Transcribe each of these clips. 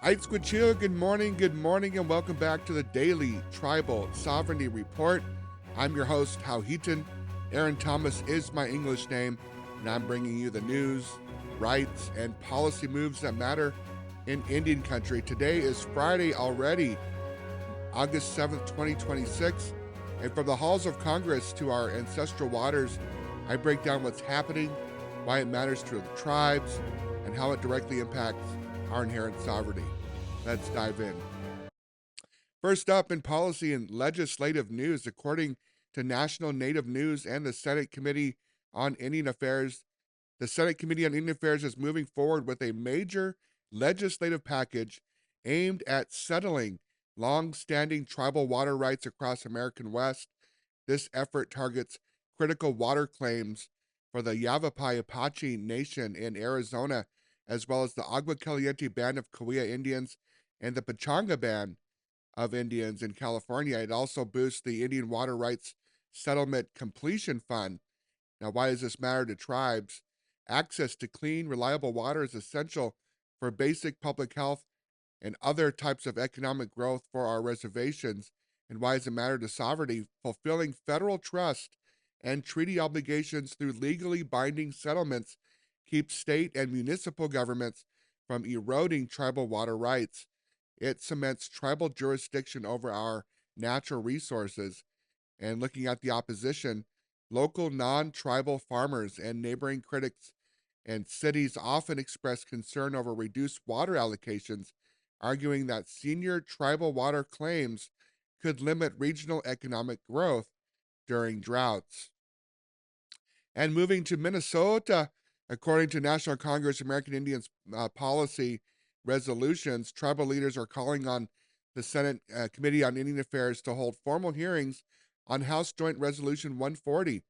Aitzquachil, good morning, and welcome back to the Daily Tribal Sovereignty Report. I'm your host, Hal Heaton. Aaron Thomas is my English name, and I'm bringing you the news, rights, and policy moves that matter in Indian country. Today is Friday already, August 7th, 2026, and from the halls of Congress to our ancestral waters, I break down what's happening, why it matters to the tribes, and how it directly impacts our inherent sovereignty. Let's dive in. First up in policy and legislative news, according to National Native News and the Senate Committee on Indian Affairs, the Senate Committee on Indian Affairs is moving forward with a major legislative package aimed at settling long-standing tribal water rights across American West. This effort targets critical water claims for the Yavapai Apache Nation in Arizona, as well as the Agua Caliente Band of Cahuilla Indians and the Pechanga Band of Indians in California. It also boosts the Indian Water Rights Settlement Completion Fund. Now, why does this matter to tribes? Access to clean, reliable water is essential for basic public health and other types of economic growth for our reservations. And why does it matter to sovereignty? Fulfilling federal trust and treaty obligations through legally binding settlements keeps state and municipal governments from eroding tribal water rights. It cements tribal jurisdiction over our natural resources. And looking at the opposition, local non tribal farmers and neighboring critics and cities often express concern over reduced water allocations, arguing that senior tribal water claims could limit regional economic growth during droughts. And moving to Minnesota, according to National Congress American Indians policy resolutions, tribal leaders are calling on the Senate Committee on Indian Affairs to hold formal hearings on House Joint Resolution 140.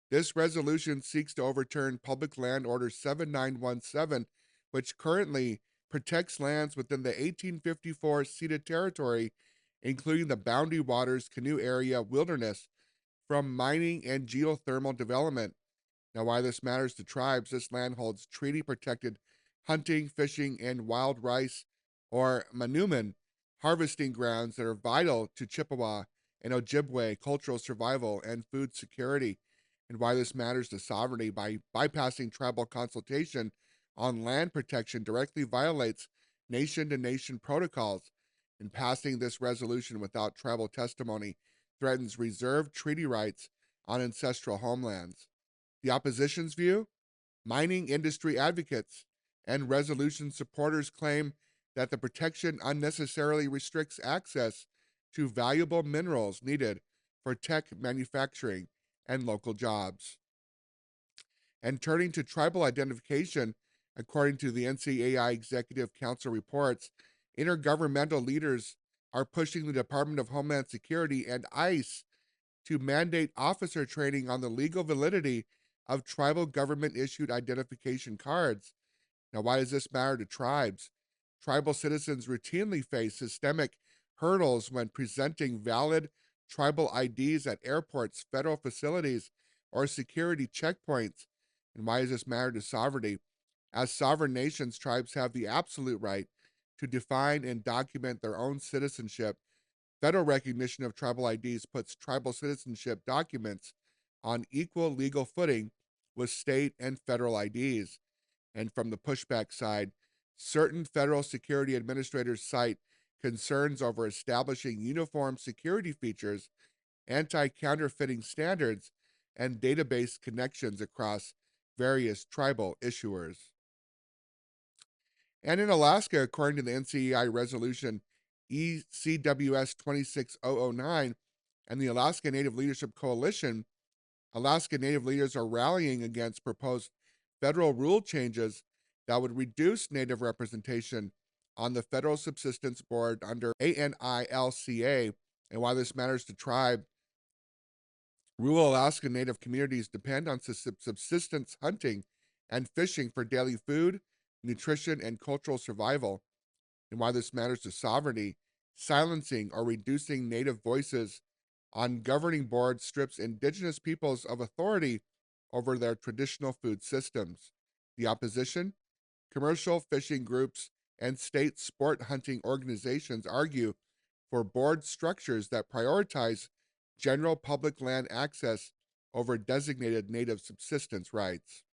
This resolution seeks to overturn Public Land Order 7917, which currently protects lands within the 1854 ceded territory, including the Boundary Waters Canoe Area Wilderness, from mining and geothermal development. Now, why this matters to tribes, this land holds treaty protected hunting, fishing, and wild rice or manuman harvesting grounds that are vital to Chippewa and Ojibwe cultural survival and food security. And why this matters to sovereignty, by bypassing tribal consultation on land protection directly violates nation to nation protocols. And passing this resolution without tribal testimony threatens reserved treaty rights on ancestral homelands. The opposition's view: mining industry advocates and resolution supporters claim that the protection unnecessarily restricts access to valuable minerals needed for tech manufacturing and local jobs. And turning to tribal identification, according to the NCAI Executive Council reports, intergovernmental leaders are pushing the Department of Homeland Security and ICE to mandate officer training on the legal validity of tribal government issued identification cards. Now, why does this matter to tribes? Tribal citizens routinely face systemic hurdles when presenting valid tribal IDs at airports, federal facilities, or security checkpoints. And why does this matter to sovereignty? As sovereign nations, tribes have the absolute right to define and document their own citizenship. Federal recognition of tribal IDs puts tribal citizenship documents on equal legal footing with state and federal IDs. And from the pushback side, certain federal security administrators cite concerns over establishing uniform security features, anti counterfeiting standards, and database connections across various tribal issuers. And in Alaska, according to the NCEI resolution ECWS 26009 and the Alaska Native Leadership Coalition, Alaska Native leaders are rallying against proposed federal rule changes that would reduce Native representation on the Federal Subsistence Board under ANILCA. And why this matters to tribe, rural Alaska Native communities depend on subsistence hunting and fishing for daily food, nutrition, and cultural survival. And why this matters to sovereignty, silencing or reducing Native voices on governing boards strips indigenous peoples of authority over their traditional food systems. The opposition: commercial fishing groups and state sport hunting organizations argue for board structures that prioritize general public land access over designated native subsistence rights.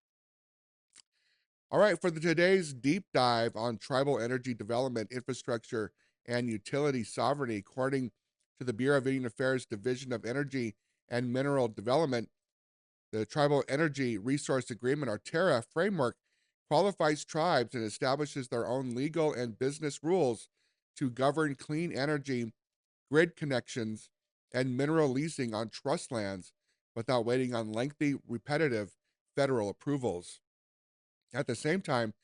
All right, for today's deep dive on tribal energy development, infrastructure, and utility sovereignty, according to the Bureau of Indian Affairs Division of Energy and Mineral Development, the Tribal Energy Resource Agreement, or TERA framework, qualifies tribes and establishes their own legal and business rules to govern clean energy, grid connections, and mineral leasing on trust lands without waiting on lengthy, repetitive federal approvals. At the same time,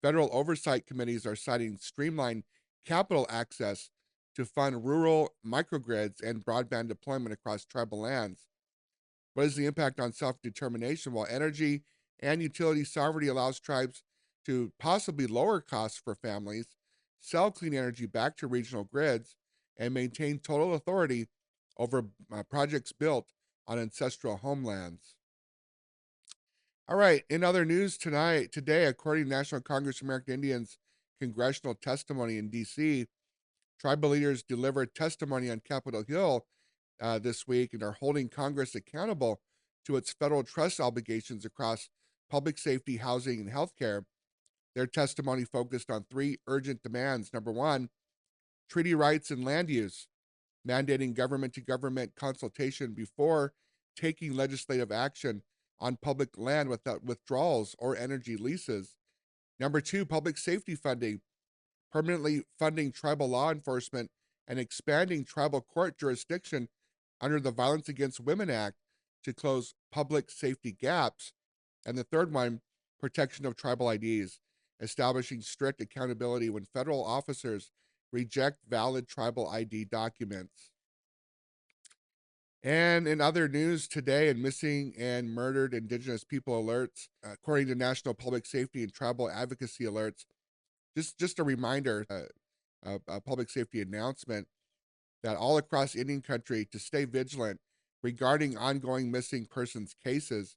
federal oversight committees are citing streamlined capital access to fund rural microgrids and broadband deployment across tribal lands. What is the impact on self-determination? While energy and utility sovereignty allows tribes to possibly lower costs for families, sell clean energy back to regional grids, and maintain total authority over projects built on ancestral homelands. All right, in other news today, according to National Congress of American Indians congressional testimony in D.C., tribal leaders delivered testimony on Capitol Hill this week and are holding Congress accountable to its federal trust obligations across public safety, housing, and healthcare. Their testimony focused on three urgent demands. Number one, treaty rights and land use, mandating government-to-government consultation before taking legislative action on public land without withdrawals or energy leases. Number two, public safety funding, permanently funding tribal law enforcement and expanding tribal court jurisdiction under the Violence Against Women Act to close public safety gaps. And the third one, protection of tribal IDs, establishing strict accountability when federal officers reject valid tribal ID documents. And in other news today, in missing and murdered Indigenous people alerts, according to National Public Safety and Tribal Advocacy alerts, just a reminder, a public safety announcement that all across Indian country to stay vigilant regarding ongoing missing persons cases.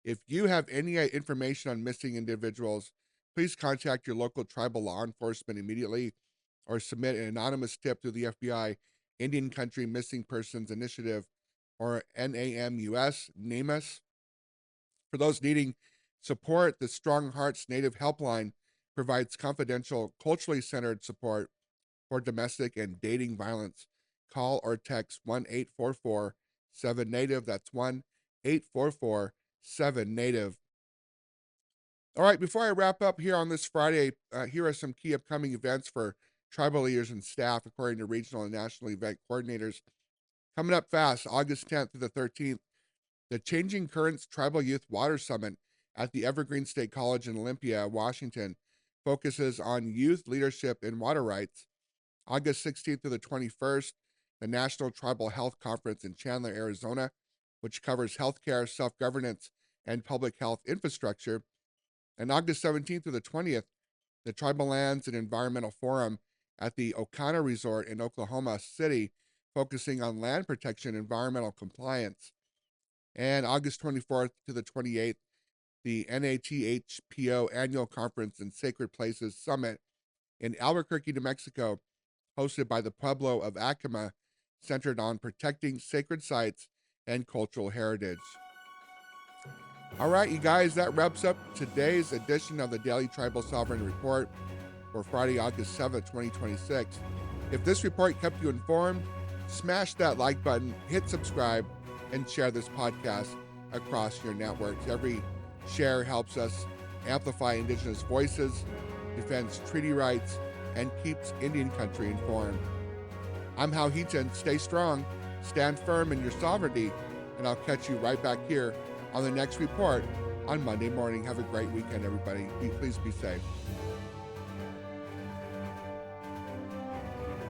If you have any information on missing individuals, please contact your local tribal law enforcement immediately or submit an anonymous tip to the FBI Indian Country Missing Persons Initiative, or NAMUS. For those needing support, the Strong Hearts Native Helpline provides confidential, culturally centered support for domestic and dating violence. Call or text 1-844-7-NATIVE. That's 1-844-7-NATIVE. All right, before I wrap up here on this Friday, here are some key upcoming events for tribal leaders and staff, according to regional and national event coordinators. Coming up fast, August 10th through the 13th, the Changing Currents Tribal Youth Water Summit at the Evergreen State College in Olympia, Washington, focuses on youth leadership and water rights. August 16th through the 21st, the National Tribal Health Conference in Chandler, Arizona, which covers healthcare, self-governance, and public health infrastructure. And August 17th through the 20th, the Tribal Lands and Environmental Forum at the Okana Resort in Oklahoma City, focusing on land protection and environmental compliance. And August 24th to the 28th, the NATHPO Annual Conference and Sacred Places Summit in Albuquerque, New Mexico, hosted by the Pueblo of Acoma, centered on protecting sacred sites and cultural heritage. All right, you guys, that wraps up today's edition of the Daily Tribal Sovereign Report for Friday, August 7th, 2026. If this report kept you informed, smash that like button, hit subscribe, and share this podcast across your networks. Every share helps us amplify Indigenous voices, defends treaty rights, and keeps Indian country informed. I'm Hal Heaton. Stay strong, stand firm in your sovereignty, and I'll catch you right back here on the next report on Monday morning. Have a great weekend, everybody. Please be safe.